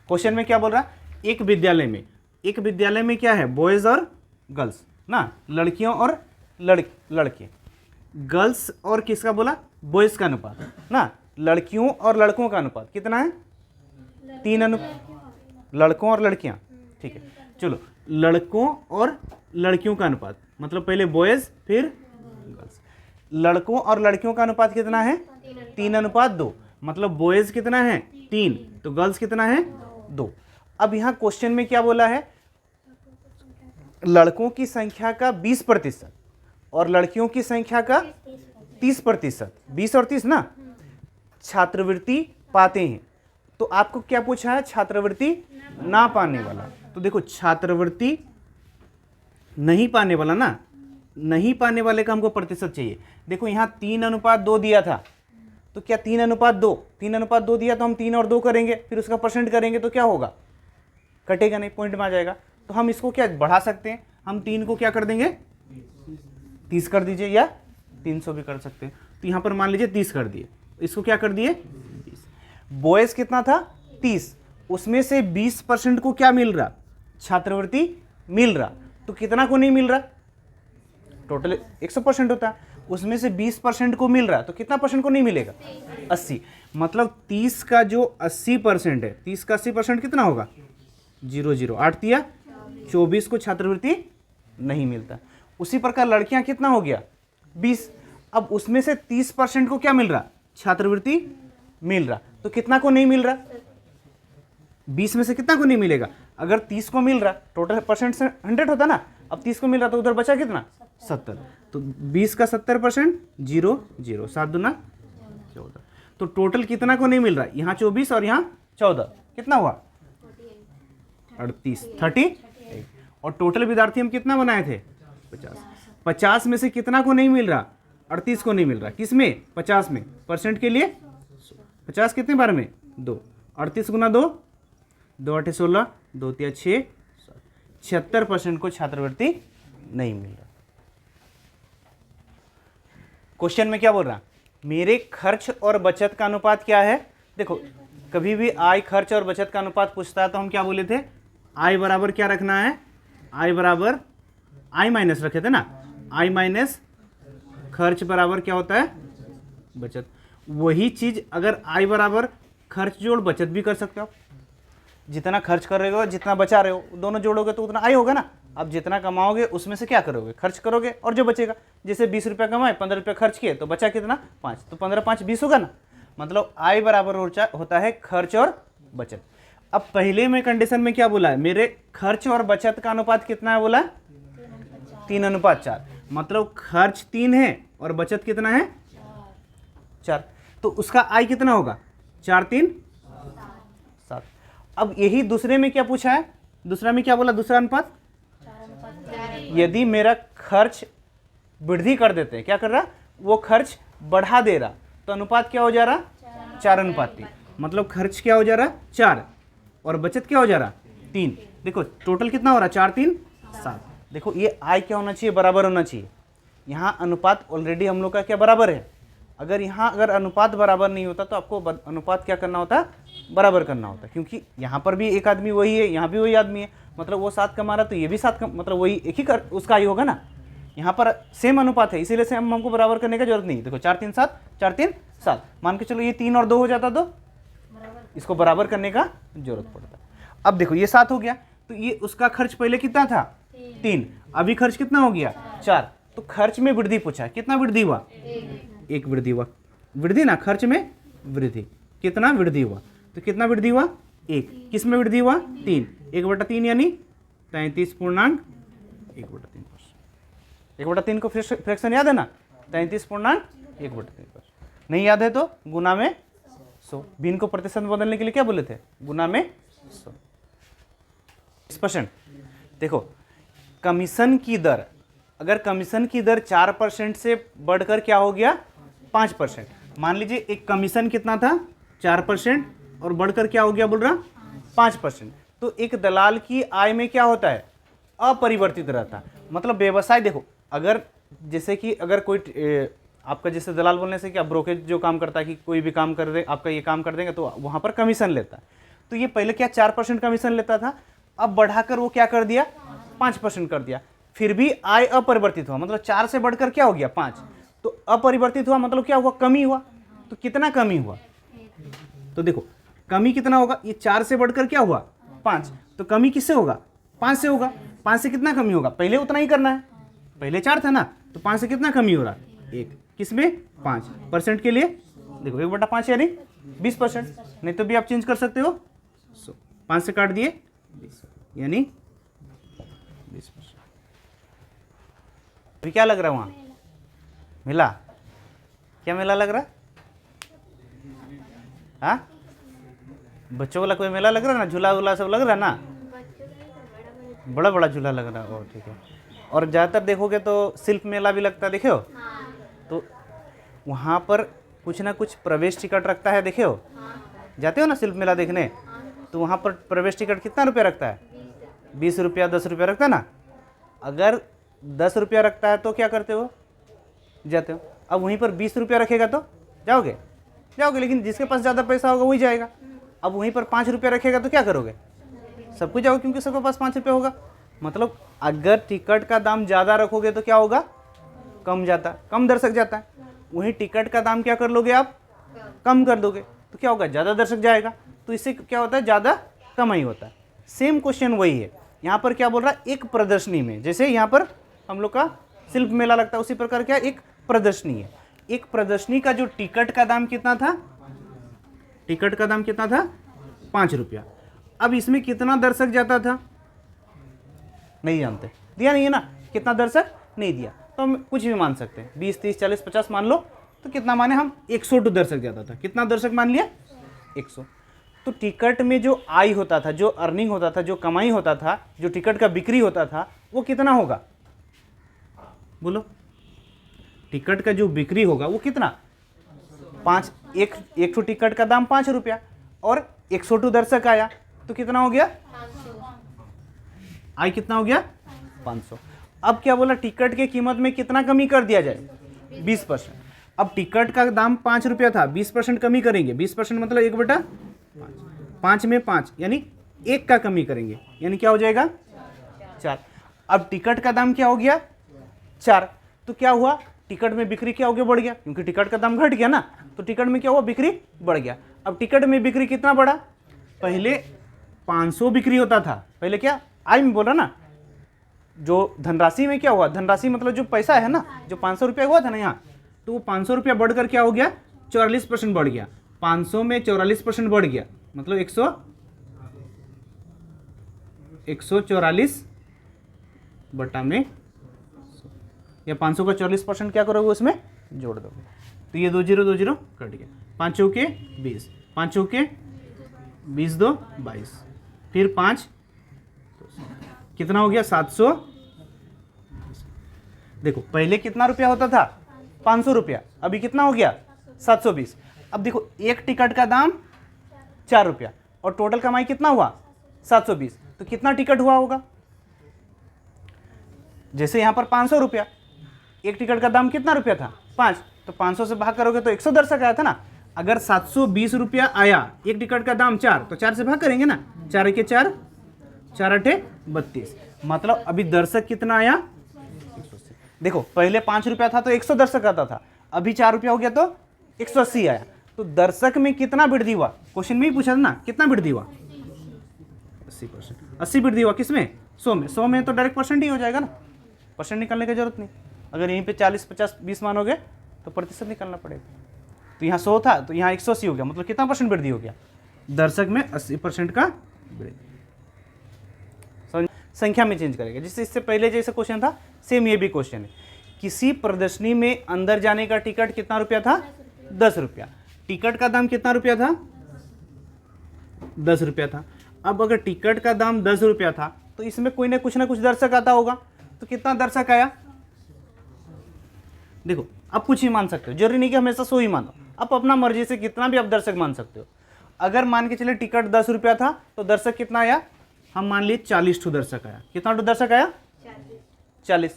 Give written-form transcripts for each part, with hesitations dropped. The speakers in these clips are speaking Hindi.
क्वेश्चन में क्या बोल रहा है, एक विद्यालय में क्या है, बॉयज और गर्ल्स ना, लड़कियों और लड़के, गर्ल्स और किसका बोला, बॉयज का अनुपात ना, लड़कियों और लड़कों का अनुपात कितना है, 3 लड़कों और लड़कियां, ठीक है। चलो लड़कों और लड़कियों का अनुपात, मतलब पहले बॉयज फिर गर्ल्स, लड़कों और लड़कियों का अनुपात कितना है, 3:2, मतलब बॉयज कितना है 3, तो गर्ल्स कितना है 2। अब यहाँ क्वेश्चन में क्या बोला है, लड़कों की संख्या का 20% और लड़कियों की संख्या का 30%, 20 और 30 ना, छात्रवृत्ति पाते हैं। तो आपको क्या पूछा है, छात्रवृत्ति ना पाने वाला। तो देखो छात्रवृत्ति नहीं पाने वाला ना, नहीं पाने वाले का हमको प्रतिशत चाहिए। देखो यहाँ 3:2 दिया था, तो क्या 3:2 दिया तो हम 3 और 2 करेंगे, फिर उसका परसेंट करेंगे तो क्या होगा, कटेगा नहीं, पॉइंट में आ जाएगा। तो हम इसको क्या बढ़ा सकते हैं, हम 3 को क्या कर देंगे 30 कर दीजिए, या 300 भी कर सकते हैं। तो यहाँ पर मान लीजिए 30 कर दिए, इसको क्या कर दिए 30। बॉयज कितना था 30, उसमें से 20% को क्या मिल रहा, छात्रवृत्ति मिल रहा, तो कितना को नहीं मिल रहा, टोटल 100% होता है, उसमें से 20% को मिल रहा, तो कितना परसेंट को नहीं मिलेगा, 80। मतलब 30 का जो 80% है, 30 का 80% कितना होगा 0, 8 दिया 24 को छात्रवृत्ति नहीं मिलता। उसी प्रकार लड़कियां कितना हो गया 20, अब उसमें से 30% को क्या मिल रहा, छात्रवृत्ति मिल रहा, तो कितना को नहीं मिल रहा, 20 में से कितना को नहीं मिलेगा, अगर 30 को मिल रहा, टोटल परसेंट से 100 होता ना, अब 30 को मिल रहा तो उधर बचा कितना 70, तो 20 का 70% 0, 0, 7 दूना 14, तो टोटल कितना को नहीं मिल रहा, यहाँ 24 और यहाँ 14, कितना हुआ 38, और टोटल विद्यार्थी हम कितना बनाए थे 50 में से कितना को नहीं मिल रहा, 38 को नहीं मिल रहा, किस में 50 में, परसेंट के लिए 50 कितने बार में 2, 38 गुना 2, 2 8 16, 2 3 6, 76% को छात्रवृत्ति नहीं मिल रहा। क्वेश्चन में क्या बोल रहा, मेरे खर्च और बचत का अनुपात क्या है। देखो कभी भी आय खर्च और बचत का अनुपात पूछता है तो हम क्या बोले थे, आय बराबर क्या रखना है, आय बराबर आय माइनस रखे थे ना, आय माइनस खर्च बराबर क्या होता है बचत। वही चीज अगर आय बराबर खर्च जोड़ बचत भी कर सकते हो, जितना खर्च कर रहे हो जितना बचा रहे हो दोनों जोड़ोगे तो उतना आय होगा ना। अब जितना कमाओगे उसमें से क्या करोगे, खर्च करोगे, और जो बचेगा, जैसे 20 रुपया कमाए 15 रुपया खर्च किए तो बचा कितना 5, तो 15 5 20 होगा ना। मतलब आय बराबर होता है खर्च और बचत। अब पहले में कंडीशन में क्या बोला है, मेरे खर्च और बचत का अनुपात कितना है बोला 3:4, मतलब खर्च 3 है और बचत कितना है 4, तो उसका आय कितना होगा 4 3 7। अब यही दूसरे में क्या पूछा है, दूसरा में क्या बोला, दूसरा अनुपात, यदि मेरा खर्च वृद्धि कर देते हैं, क्या कर रहा, वो खर्च बढ़ा दे रहा, तो अनुपात क्या हो जा रहा 4:3, मतलब खर्च क्या हो जा रहा 4 और बचत क्या हो जा रहा 3। देखो टोटल कितना हो रहा 4 3 7। देखो ये आय क्या होना चाहिए, बराबर होना चाहिए। यहाँ अनुपात ऑलरेडी हम लोग का क्या बराबर है, अगर अनुपात बराबर नहीं होता तो आपको अनुपात क्या करना होता, बराबर करना होता, क्योंकि यहाँ पर भी एक आदमी वही है, यहाँ भी वही आदमी है, मतलब वो 7 कमा रहा तो ये भी 7 मतलब वही एक ही उसका आय होगा ना। यहाँ पर सेम अनुपात है, इसीलिए से हमको बराबर करने की जरूरत नहीं। देखो 4 3 7, 4 3 7, मान के चलो ये 3 और 2 हो जाता तो इसको बराबर करने का जरूरत पड़ता। अब देखो ये 7 हो गया, तो ये उसका खर्च पहले कितना था 3, अभी खर्च कितना हो गया 4, तो खर्च में वृद्धि पूछा, कितना वृद्धि हुआ 1 वृद्धि हुआ, वृद्धि ना खर्च में वृद्धि, कितना वृद्धि हुआ, तो कितना वृद्धि हुआ 1, किस में वृद्धि हुआ 3, 1/3 यानी 33.1/3। 1/3 को फ्रैक्शन याद है ना, 33.1/3। नहीं याद है तो गुना में 100, भिन्न को प्रतिशत बदलने के लिए क्या बोले थे, गुना में 100। 20%। देखो कमीशन की दर, अगर कमीशन की दर 4% से बढ़कर क्या हो गया 5%, मान लीजिए एक कमीशन कितना था 4% और बढ़कर क्या हो गया बोल रहा 5%, तो एक दलाल की आय में क्या होता है अपरिवर्तित रहता। मतलब व्यवसाय, देखो अगर जैसे कि अगर कोई आपका जैसे दलाल बोलने से क्या ब्रोकरेज जो काम करता है कि कोई भी काम कर दे, आपका ये काम कर देंगे तो वहाँ पर कमीशन लेता है। तो ये पहले क्या 4% कमीशन लेता था, अब बढ़ाकर वो क्या कर दिया 5% कर दिया। फिर भी आय अपरिवर्तित हुआ, मतलब 4 से बढ़कर क्या हो गया 5, तो अपरिवर्तित हुआ मतलब क्या हुआ, कमी हुआ। तो कितना कमी हुआ, तो देखो कमी कितना होगा, ये 4 से बढ़कर क्या हुआ 5, तो कमी किससे होगा 5 से होगा। 5 से कितना कमी होगा, पहले उतना ही करना है, पहले 4 था ना, तो 5 से कितना कमी हो रहा है 1, किसमें 5% के लिए, देखो 1/5 यानी 20%, नहीं तो भी आप चेंज कर सकते हो। 5 से काट दिए 20 यानी 20%। अभी क्या लग रहा है वहाँ, मेला, क्या मेला लग रहा है, हाँ बच्चों वाला कोई मेला लग रहा है ना, झूला वूला सब लग रहा है ना, बड़ा बड़ा झूला लग रहा है, और ठीक है। और ज़्यादातर देखोगे तो शिल्प मेला भी लगता है, देखे हो, तो वहाँ पर कुछ ना कुछ प्रवेश टिकट रखता है, देखे हो, जाते हो ना शिल्प मेला देखने, तो वहाँ पर प्रवेश टिकट कितना रुपया रखता है, 20 रुपया 10 रुपया रखता है ना। अगर 10 रुपया रखता है तो क्या करते हो, जाते हो। अब वहीं पर 20 रुपया रखेगा तो जाओगे, लेकिन जिसके पास ज़्यादा पैसा होगा वही जाएगा। अब वहीं पर 5 रुपया रखेगा तो क्या करोगे, सब कुछ जाओगे, क्योंकि सबके पास 5 रुपया होगा। मतलब अगर टिकट का दाम ज़्यादा रखोगे तो क्या होगा, कम जाता, कम दर्शक जाता है। वहीं टिकट का दाम क्या कर लोगे आप, कम कर दोगे, तो क्या होगा, ज़्यादा दर्शक जाएगा, तो इससे क्या होता है, ज़्यादा कमाई होता है। सेम क्वेश्चन वही है, यहाँ पर क्या बोल रहा है, एक प्रदर्शनी में, जैसे यहाँ पर हम लोग का शिल्प मेला लगता है, उसी प्रकार क्या एक प्रदर्शनी है। एक प्रदर्शनी का जो टिकट का दाम कितना था, टिकट का दाम कितना था 5 रुपया। अब इसमें कितना दर्शक जाता था, नहीं जानते, दिया नहीं है ना, कितना दर्शक नहीं दिया, तो हम कुछ भी मान सकते हैं, 20 30 40 50 मान लो, तो कितना माने हम 100 दर्शक जाता था, कितना दर्शक मान लिया 100। तो टिकट में जो आय होता था, जो अर्निंग होता था, जो कमाई होता था, जो टिकट का बिक्री होता था, वो कितना होगा, बोलो, टिकट का जो बिक्री होगा वो कितना, 5, एक टिकट का दाम 5 रुपया और 100 दर्शक आया तो कितना हो गया, आय कितना हो गया 500। अब क्या बोला, टिकट की कीमत में कितना कमी कर दिया जाए, 20%। अब टिकट का दाम 5 रुपया था, 20% कमी करेंगे, 20% मतलब 1/5, 5 में 5 यानी 1 का कमी करेंगे, यानी क्या हो जाएगा 4। अब टिकट का दाम क्या हो गया 4, तो क्या हुआ, टिकट में बिक्री क्या हो गया, बढ़ गया, क्योंकि टिकट का दाम घट गया ना, तो टिकट में क्या हुआ, बिक्री बढ़ गया। अब टिकट में बिक्री कितना बढ़ा, पहले 500 बिक्री होता था, पहले क्या आय में बोला ना, जो धनराशि में क्या हुआ, धनराशि मतलब जो पैसा है ना, जो 500 रुपया हुआ था ना यहाँ, तो वो 500 रुपया बढ़कर क्या हो गया 44% बढ़ गया, 500 में 44% बढ़ गया, मतलब 144 बटा में, या 500 का 44% क्या करोगे उसमें जोड़ दोगे, तो ये 2 0 कट गया, 5 चौके 20, 5 चौके 20 2 22, फिर 5 कितना हो गया 700। देखो पहले कितना रुपया होता था 500 रुपया, अभी कितना हो गया 720। अब देखो एक टिकट का दाम 4 रुपया और टोटल कमाई कितना हुआ 720, तो कितना टिकट हुआ होगा, जैसे यहां पर 500 रुपया, एक टिकट का दाम कितना रुपया था 5, तो 500 से भाग करोगे तो 100 दर्शक आया था ना। अगर 720 रुपया आया, एक टिकट का दाम 4, तो 4 से भाग करेंगे ना, 4 के 4, 4 8 32, मतलब अभी दर्शक कितना आया 180। देखो पहले 5 रुपया था तो 100 दर्शक आता था, अभी 4 रुपया हो गया तो 180 आया, तो दर्शक में कितना वृद्धि हुआ, क्वेश्चन में ही पूछा था ना, कितना वृद्धि हुआ 80%, 80 वृद्धि हुआ किसमें 100 में, 100 में तो डायरेक्ट परसेंट ही हो जाएगा ना, परसेंट निकालने की जरूरत नहीं। अगर यहीं पे 40 50 20 मानोगे तो प्रतिशत निकालना पड़ेगा, तो यहाँ 100 था तो यहाँ 180 हो गया, मतलब कितना परसेंट वृद्धि हो गया, दर्शक में 80% का वृद्धि। संख्या में चेंज करेगा, जिससे इससे पहले जैसे क्वेश्चन था सेम ये भी क्वेश्चन है। किसी प्रदर्शनी में अंदर जाने का टिकट कितना रुपया था 10 रुपया, टिकट का दाम कितना रुपया था 10 रुपया था। अब अगर टिकट का दाम 10 रुपया था तो इसमें कोई ना कुछ दर्शक आता होगा, तो कितना दर्शक आया, देखो आप कुछ ही मान सकते हो, जरूरी नहीं कि हमेशा 100 ही मानो, आप अपना मर्जी से कितना भी आप दर्शक मान सकते हो। अगर मान के चले टिकट 10 रुपया था तो दर्शक कितना आया, हम मान लिए 40 दर्शक आया, कितना दर्शक आया 40,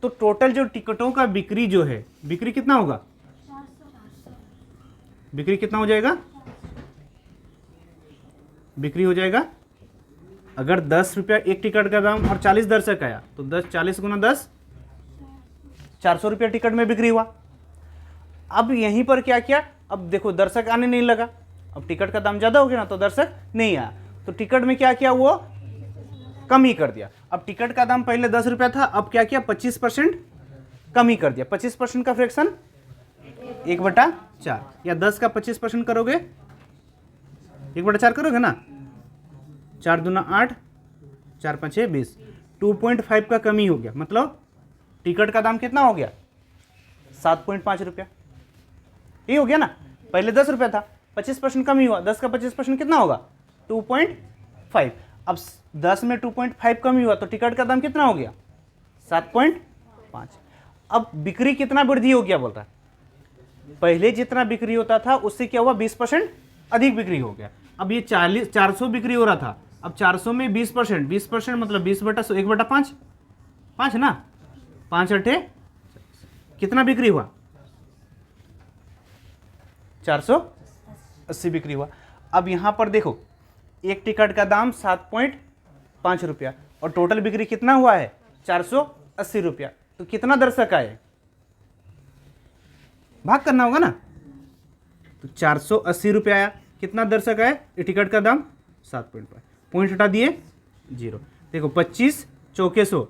तो टोटल जो टिकटों का बिक्री जो है, बिक्री कितना होगा, बिक्री कितना हो जाएगा बिक्री हो जाएगा। अगर 10 रुपया एक टिकट का दाम और 40 दर्शक आया तो 40 गुना 10 400 रुपया टिकट में बिक्री हुआ। अब यहीं पर क्या किया, अब देखो दर्शक आने नहीं लगा, अब टिकट का दाम ज़्यादा हो गया ना तो दर्शक नहीं आया, तो टिकट में क्या किया, वो कम ही कर दिया। अब टिकट का दाम पहले 10 रुपया था, अब क्या किया 25% कम ही कर दिया। 25% का फ्रैक्शन 1/4 या 10 का 25% करोगे 1/4 करोगे ना, 4 दूना 8, 4 5 20, 2.5 का कमी हो गया। मतलब टिकट का दाम कितना हो गया 7.5 रुपया, ये हो गया ना। पहले 10 रुपया था, 25% कम ही हुआ, 10 का 25% कितना होगा 2.5। अब 10 में 2.5 कम ही हुआ तो टिकट का दाम कितना हो गया 7.5। अब बिक्री कितना वृद्धि हो गया बोल रहा है, पहले जितना बिक्री होता था उससे क्या हुआ 20% अधिक बिक्री हो गया। अब ये 400 बिक्री हो रहा था, अब 400 में 20% मतलब 20/100 1/5 5 ना, 5 8 कितना बिक्री हुआ 480 बिक्री हुआ। अब यहां पर देखो एक टिकट का दाम 7.5 रुपया और टोटल बिक्री कितना हुआ है 480 रुपया, तो कितना दर्शक आए, भाग करना होगा ना। तो 480 रुपया आया, कितना दर्शक आए, ये टिकट का दाम 7.5, पॉइंट हटा दिए 0। देखो 25 चौके 100,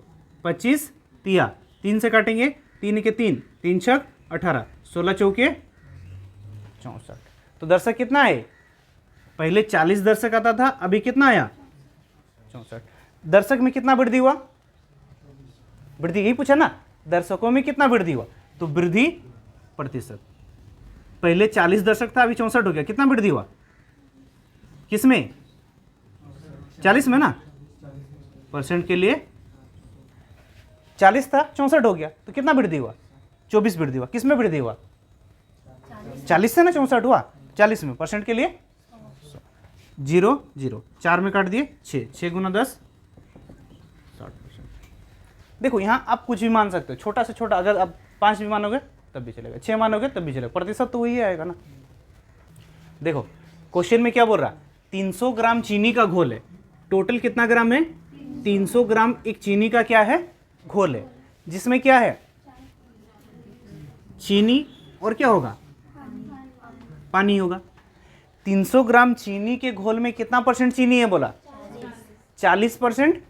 25 तिया 3 से काटेंगे, 3 के 3, 3 छक 18, 16 चौके 64। तो दर्शक कितना है, पहले 40 दर्शक आता था, अभी कितना आया 64। दर्शक में कितना वृद्धि हुआ, वृद्धि यही पूछा ना, दर्शकों में कितना वृद्धि हुआ, तो वृद्धि प्रतिशत। पहले 40 दर्शक था, अभी 64 हो गया, कितना वृद्धि हुआ, किसमें 40 में ना, परसेंट के लिए 40 था 64 हो गया, तो कितना वृद्धि हुआ 24 वृद्धि हुआ। किसमें वृद्धि हुआ 40 से ना 64 हुआ, 40 में, परसेंट के लिए 0 0, 4 में काट दिए 6, 6 गुना 10 60%। देखो यहाँ आप कुछ भी मान सकते हो, छोटा से छोटा, अगर आप 5 भी मानोगे तब भी चलेगा, 6 मानोगे तब भी चलेगा, प्रतिशत तो वही आएगा ना। देखो क्वेश्चन में क्या बोल रहा, 300 ग्राम चीनी का घोल है, टोटल कितना ग्राम है 300 ग्राम एक चीनी का क्या है घोल है, जिसमें क्या है चीनी और क्या होगा पानी होगा। 300 ग्राम चीनी के घोल में कितना परसेंट चीनी है बोला 40%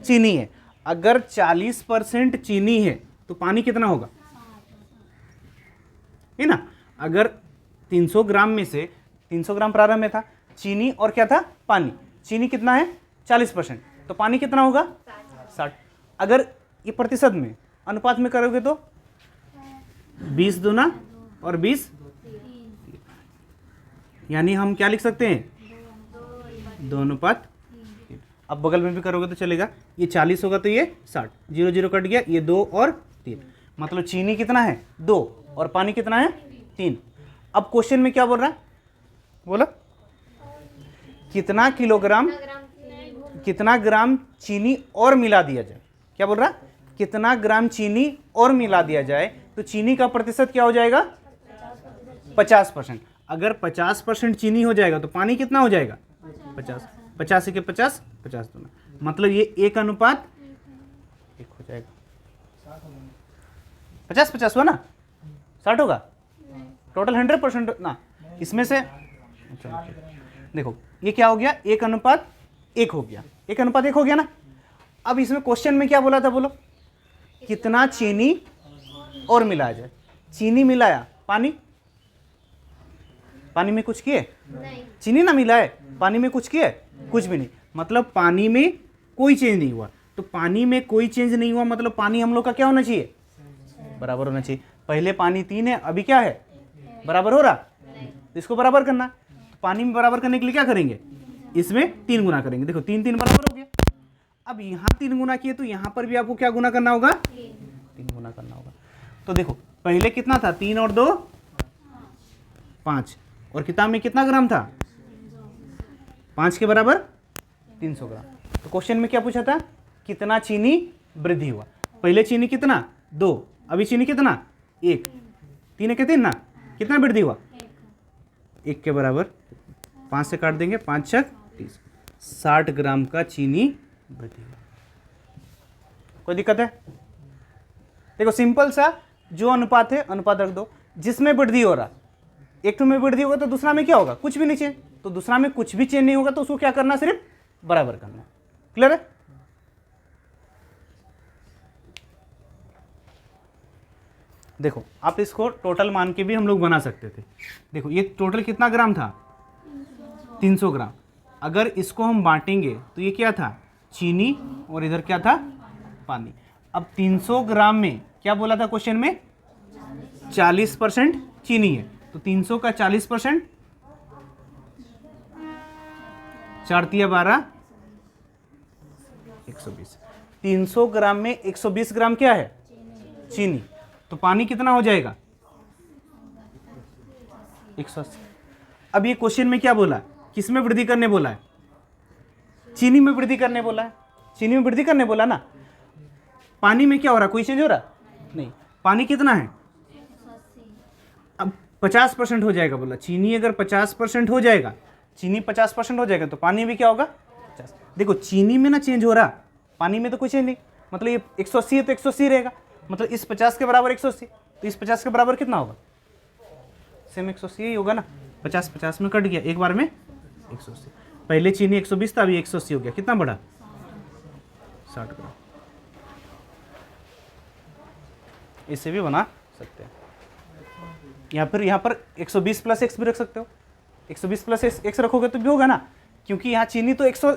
चीनी है। अगर 40% चीनी है तो पानी कितना होगा, है ना। अगर 300 ग्राम में से 300 ग्राम प्रारंभ में था चीनी और क्या था पानी, चीनी कितना है 40%, तो पानी कितना होगा 60। अगर ये प्रतिशत में अनुपात में करोगे तो 20 दूना और 20, यानी हम क्या लिख सकते हैं 2:3। अब बगल में भी करोगे तो चलेगा, ये 40 होगा तो ये 60, 0 0 कट गया, ये 2 और 3, मतलब चीनी कितना है 2 और पानी कितना है 3। अब क्वेश्चन में क्या बोल रहा है, बोलो कितना किलोग्राम, कितना ग्राम चीनी और मिला दिया जाए, क्या बोल रहा है कितना ग्राम चीनी और मिला दिया जाए तो चीनी का प्रतिशत क्या हो जाएगा 50%। अगर 50% चीनी हो जाएगा तो पानी कितना हो जाएगा 50, 50 के 50 50 दूना, मतलब ये 1:1 हो जाएगा। 50 हुआ ना, 60 होगा टोटल 100% ना, इसमें से देखो ये क्या हो गया 1:1 हो गया, 1:1 हो गया ना। अब इसमें क्वेश्चन में क्या बोला था, बोलो कितना चीनी और मिलाया जाए, चीनी मिलाया पानी, पानी में कुछ किए चीनी ना मिलाए, पानी में कुछ किए कुछ भी नहीं, मतलब पानी में कोई चेंज नहीं हुआ। तो पानी में कोई चेंज नहीं हुआ मतलब पानी हम लोग का क्या होना चाहिए बराबर होना चाहिए। पहले पानी 3 है, अभी क्या है बराबर हो रहा, तो इसको बराबर करना, तो पानी में बराबर करने के लिए क्या करेंगे इसमें 3 गुना करेंगे। देखो 3 3 बराबर हो गया। अब यहाँ 3 गुना किए तो यहाँ पर भी आपको क्या गुना करना होगा 3 गुना करना होगा। तो देखो पहले कितना था 3 और 2 5, और किताब में कितना ग्राम था 5 के बराबर 300 ग्राम। तो क्वेश्चन में क्या पूछा था कितना चीनी वृद्धि हुआ, पहले चीनी कितना 2, अभी चीनी कितना 1, 3 के 3 ना, कितना वृद्धि हुआ 1 के बराबर, 5 से काट देंगे 5 6 36, 60 ग्राम का चीनी वृद्धि हुआ। कोई दिक्कत है? देखो सिंपल सा जो अनुपात है अनुपात रख दो, जिसमें वृद्धि हो रहा, एक में वृद्धि होगा तो दूसरा में क्या होगा, कुछ भी नहीं चेंज, तो दूसरा में कुछ भी चेंज नहीं होगा तो उसको क्या करना, सिर्फ बराबर करना। क्लियर है? देखो आप इसको टोटल मान के भी हम लोग बना सकते थे। देखो ये टोटल कितना ग्राम था, 300 ग्राम। अगर इसको हम बांटेंगे तो ये क्या था, चीनी, और इधर क्या था, पानी। अब 300 ग्राम में क्या बोला था क्वेश्चन में, 40% चीनी है, तो 300 का 40%, 4 तिया 12, 120। 300 ग्राम में 120 ग्राम क्या है, चीनी, तो पानी कितना हो जाएगा, 180। अब ये क्वेश्चन में क्या बोला, किस में वृद्धि करने बोला है, चीनी में वृद्धि करने बोला है, चीनी में वृद्धि करने बोला ना। पानी में क्या हो रहा, कोई चेंज हो रहा नहीं, पानी कितना है, अब 50% हो जाएगा बोला। चीनी अगर 50% हो जाएगा, चीनी 50% हो जाएगा तो पानी भी क्या होगा, 50। देखो चीनी में ना चेंज हो रहा, पानी में तो कुछ चेंज नहीं, मतलब ये 180 है तो 180 रहेगा, मतलब इस 50 के बराबर 180, तो इस 50 के बराबर कितना होगा, सेम 180 ही होगा ना। 50 में कट गया, एक बार में 180। पहले चीनी 120 था, अभी 180 हो गया, कितना बढ़ा, 60 ग्राम। इसे भी बना सकते हैं, या फिर यहाँ पर 120 प्लस एक्स भी रख सकते हो। 120 प्लस एक्स रखोगे तो भी होगा ना, क्योंकि यहाँ चीनी तो 100,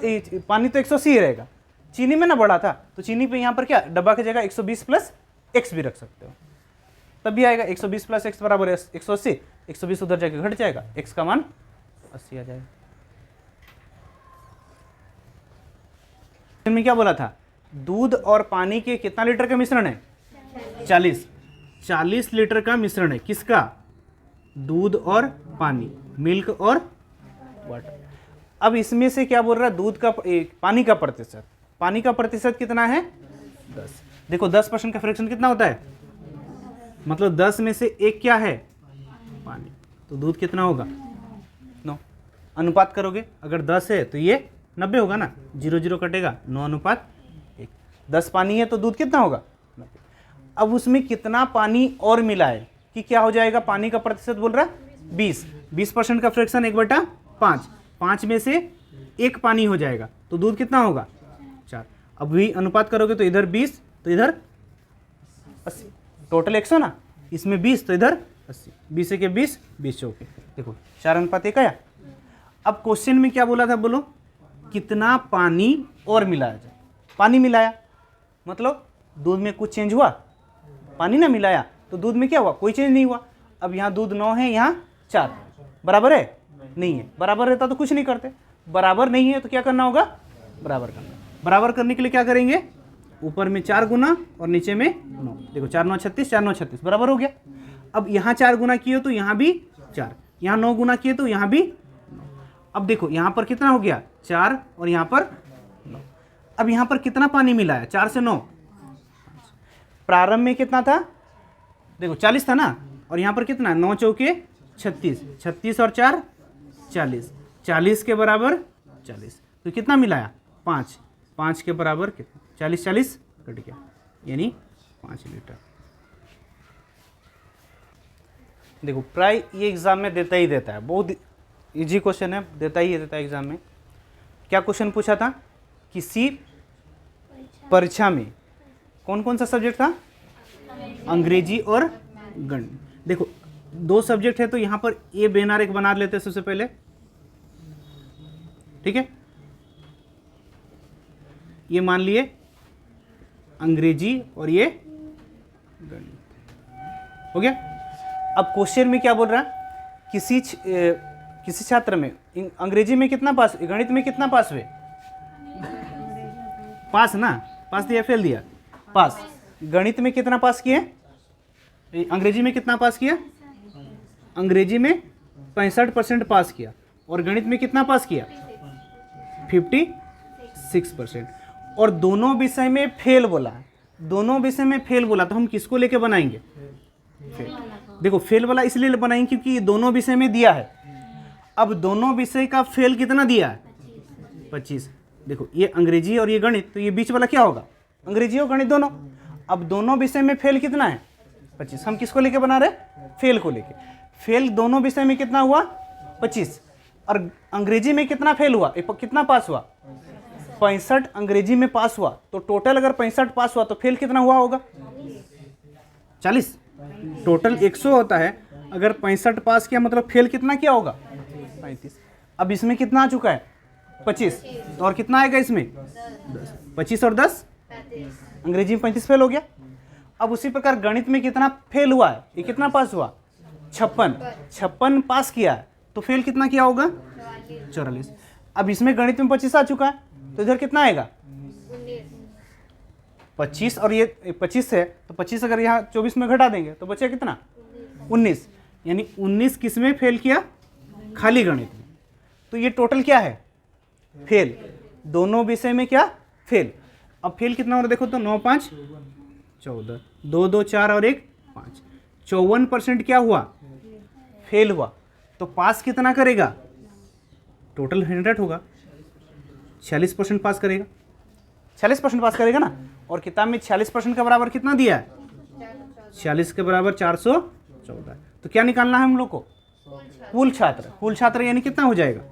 पानी तो 180 ही रहेगा, चीनी में ना बढ़ा था, तो चीनी पे यहाँ पर क्या डब्बा की जगह 120 प्लस एक्स भी रख सकते हो, तब भी आएगा। 120 प्लस एक्स बराबर 180, 120 उधर जाके घट जाएगा, एक्स का मान 80 आ जाएगा। में क्या बोला था, दूध और पानी के कितना लीटर का मिश्रण है, 40 लीटर का मिश्रण है, किसका, दूध और पानी, मिल्क और वाटर। अब इसमें से क्या बोल रहा है, दूध का, पानी का प्रतिशत, पानी का प्रतिशत कितना है, 10। देखो 10% का फ्रैक्शन कितना होता है, मतलब 10 में से एक क्या है, पानी, तो दूध कितना होगा, 9। अनुपात करोगे, अगर 10 है तो ये 90 होगा ना, 0 0 कटेगा, 9:1। 10 पानी है तो दूध कितना होगा, 90। अब उसमें कितना पानी और मिला है कि क्या हो जाएगा, पानी का प्रतिशत बोल रहा है 20% का फ्रैक्शन 1/5, 5 में से एक पानी हो जाएगा, तो दूध कितना होगा, 4। अब भी अनुपात करोगे तो इधर 20 तो इधर 80, टोटल 100 ना, इसमें 20 तो इधर 80, 20 के 20, 20 चौके, देखो 4:1 आया। अब क्वेश्चन में क्या बोला था, बोलो कितना पानी और मिलाया जाए, पानी मिलाया मतलब दूध में कुछ चेंज हुआ, पानी ना मिलाया तो दूध में क्या हुआ, कोई चेंज नहीं हुआ। अब यहाँ दूध 9 है, यहाँ 4, बराबर है, नहीं है, बराबर रहता तो कुछ नहीं करते, बराबर नहीं है तो क्या करना होगा, बराबर करना। बराबर करने के लिए क्या करेंगे, ऊपर में 4 गुना और नीचे में 9, देखो 4 9 36, 4 9 36, बराबर हो गया। अब यहाँ 4 गुना किए तो यहाँ भी 4, यहाँ 9 गुना किए तो यहाँ भी 9। अब देखो यहाँ पर कितना हो गया, 4 और यहाँ पर 9। अब यहाँ पर कितना पानी मिला है, 4 से 9, प्रारंभ में कितना था, देखो 40 था ना, और यहाँ पर कितना, 9 चौके 36, 36 और 4 40, 40 के बराबर 40, तो कितना मिलाया, 5, 5 के बराबर कितना, 40 40 कट गया, यानी 5 लीटर। देखो प्राय ये एग्जाम में देता ही देता है, बहुत इजी क्वेश्चन है, देता ही देता है एग्जाम में। क्या क्वेश्चन पूछा था, किसी परीक्षा में कौन कौन सा सब्जेक्ट था, अंग्रेजी और गणित। देखो 2 सब्जेक्ट है तो यहाँ पर ए बेनार एक बना लेते हैं सबसे पहले, ठीक है, ये मान लिए अंग्रेजी और ये गणित हो गया। अब क्वेश्चन में क्या बोल रहा है, किसी छात्र में अंग्रेजी में कितना पास, गणित में कितना पास हुए, पास ना, पास दिया फेल दिया, पास। गणित में कितना पास किए, अंग्रेजी में कितना पास किया, अंग्रेजी में 65% पास किया, और गणित में कितना पास किया, 56%। और दोनों विषय में फेल बोला, दोनों विषय में फेल बोला, तो हम किसको लेके बनाएंगे, फेल। देखो फेल वाला इसलिए बनाएंगे क्योंकि दोनों विषय में दिया है। अब दोनों विषय का फेल कितना दिया है, 25। देखो ये अंग्रेजी और ये गणित, तो ये बीच वाला क्या होगा, अंग्रेजी और गणित दोनों। अब दोनों विषय में फेल कितना है, 25। हम किसको लेके बना रहे, फेल को लेके। फेल दोनों विषय में कितना हुआ, 25। और अंग्रेजी में कितना फेल हुआ, कितना पास हुआ, 65 अंग्रेजी में पास हुआ। तो टोटल अगर 65 पास हुआ तो फेल कितना हुआ होगा, 40। टोटल 100 होता है, अगर 65 पास किया मतलब फेल कितना किया होगा, 35। अब इसमें कितना आ चुका है, 25। तो और कितना आएगा इसमें, 10। 25 और 10, अंग्रेजी में 35 फेल हो गया। अब उसी प्रकार गणित में कितना फेल हुआ है, ये कितना पास हुआ, 56 पास किया है, तो फेल कितना किया होगा, 44। अब इसमें गणित में 25 आ चुका है, तो इधर कितना आएगा, 25। और ये 25 है, तो 25 अगर यहाँ 24 में घटा देंगे तो बचे कितना, 19। यानी 19 किस में फेल किया, खाली गणित में। तो ये टोटल क्या है, फेल, दोनों विषय में क्या, फेल। अब फेल कितना हो रहा है देखो तो, 9 5 14, 2 2 4 और 1 5, 54% क्या हुआ, फेल हुआ। तो पास कितना करेगा, टोटल 100 होगा, 46% पास करेगा, 46% पास करेगा ना। और किताब में 46% के बराबर कितना दिया है, 46 के बराबर 414। तो क्या निकालना है हम लोग को, कुल छात्र। कुल छात्र यानी कितना हो जाएगा,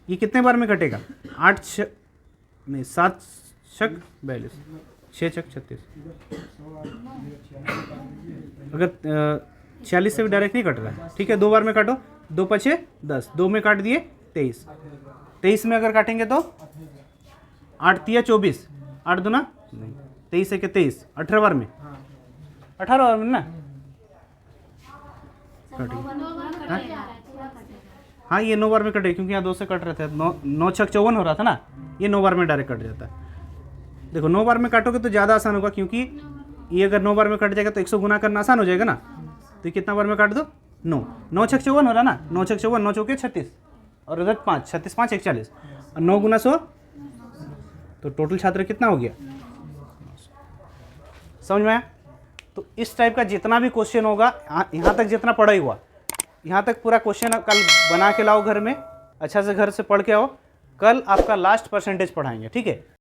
ये कितने बार में कटेगा, 8 नहीं 7 छक 42, 6 छक 36। अगर 46 से भी डायरेक्ट नहीं कट रहा है, ठीक है, 2 बार में काटो, 2 5 10, 2 में काट दिए 23, 23 में अगर काटेंगे तो 8 3 24, 8 दूना नहीं, 23 1 23, 18 बार में, 18 बार में ना कटेगा। हाँ ये 9 बार में कटे, क्योंकि यहाँ 2 से कट रहे थे, 9 6 54 हो रहा था ना, ये 9 बार में डायरेक्ट कट जाता है। देखो 9 बार में काटोगे तो ज़्यादा आसान होगा, क्योंकि ये अगर 9 बार में कट जाएगा तो 100 गुना करना आसान हो जाएगा ना। तो ये कितना बार में काट दो, 9 9 6 54 हो रहा ना, 9 6 54, 9 चौके 36 और उधर 5, 36 5 41 और 9 गुना 100, तो टोटल छात्र कितना हो गया, समझ में आया। तो इस टाइप का जितना भी क्वेश्चन होगा, यहाँ तक जितना पढ़ा ही हुआ, यहाँ तक पूरा क्वेश्चन कल बना के लाओ घर में, अच्छा से घर से पढ़ के आओ। कल आपका लास्ट परसेंटेज पढ़ाएंगे, ठीक है।